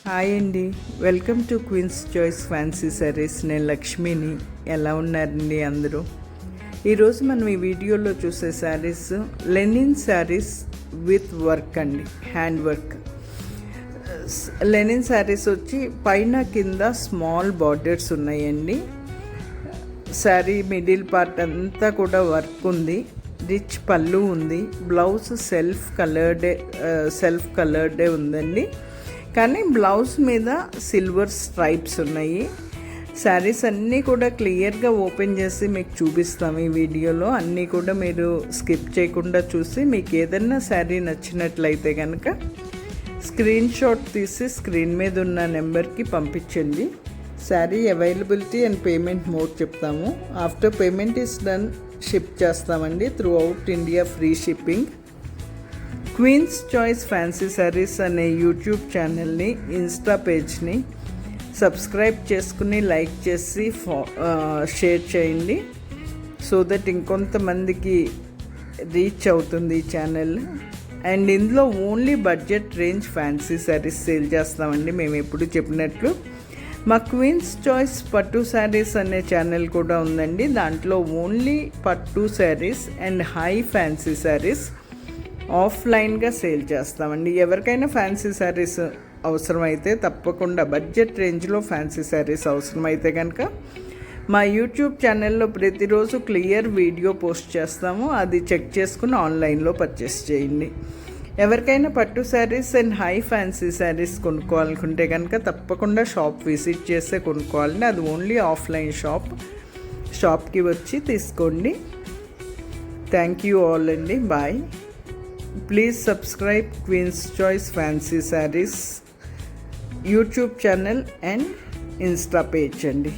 Hi అండి, welcome to Queen's choice fancy sarees. నేను లక్ష్మిని. ఎలా ఉన్నారండి అందరూ? ఈరోజు మనం ఈ వీడియోలో చూసే sarees linen sarees with work అండి, హ్యాండ్ వర్క్. లెనిన్ శారీస్ వచ్చి పైన కింద స్మాల్ బార్డర్స్ ఉన్నాయండి. శారీ మిడిల్ పార్ట్ అంతా కూడా వర్క్ ఉంది. రిచ్ పళ్ళు ఉంది. బ్లౌజ్ సెల్ఫ్ కలర్డే ఉందండి, కానీ బ్లౌజ్ మీద సిల్వర్ స్ట్రైప్స్ ఉన్నాయి. శారీస్ అన్నీ కూడా క్లియర్గా ఓపెన్ చేసి మీకు చూపిస్తాము ఈ వీడియోలో. అన్నీ కూడా మీరు స్కిప్ చేయకుండా చూసి మీకు ఏదైనా శారీ నచ్చినట్లయితే కనుక స్క్రీన్ షాట్ తీసి స్క్రీన్ మీద ఉన్న నెంబర్కి పంపించండి. Sari availability and payment mode చెప్తాము. After payment is done ship చేస్తామండి. Throughout India free shipping. Queen's choice fancy saris అనే యూట్యూబ్ ఛానల్ని, ఇన్స్టా పేజ్ని సబ్స్క్రైబ్ చేసుకుని లైక్ చేసి షేర్ చేయండి. సో దట్ ఇంకొంతమందికి రీచ్ అవుతుంది ఈ ఛానల్. అండ్ ఇందులో only budget range fancy saris sale చేస్తామండి. మేము ఎప్పుడు చెప్పినట్లు మా క్వీన్స్ చాయిస్ పట్టు శారీస్ అనే ఛానల్ కూడా ఉందండి. దాంట్లో ఓన్లీ పట్టు saris and high fancy saris ఆఫ్లైన్గా సేల్ చేస్తామండి. ఎవరికైనా ఫ్యాన్సీ శారీస్ అవసరమైతే తప్పకుండా బడ్జెట్ రేంజ్లో ఫ్యాన్సీ శారీస్ అవసరమైతే కనుక మా యూట్యూబ్ ఛానల్లో ప్రతిరోజు క్లియర్ వీడియో పోస్ట్ చేస్తాము. అది చెక్ చేసుకుని ఆన్లైన్లో పర్చేస్ చేయండి. ఎవరికైనా పట్టు saris and high fancy saris కొనుక్కోవాలనుకుంటే కనుక తప్పకుండా షాప్ విజిట్ చేస్తే కొనుక్కోవాలండి. అది ఓన్లీ ఆఫ్లైన్ షాప్కి వచ్చి తీసుకోండి. థ్యాంక్ యూ ఆల్ అండి. Bye. Please subscribe Queen's choice fancy sarees YouTube channel and Insta page అండి.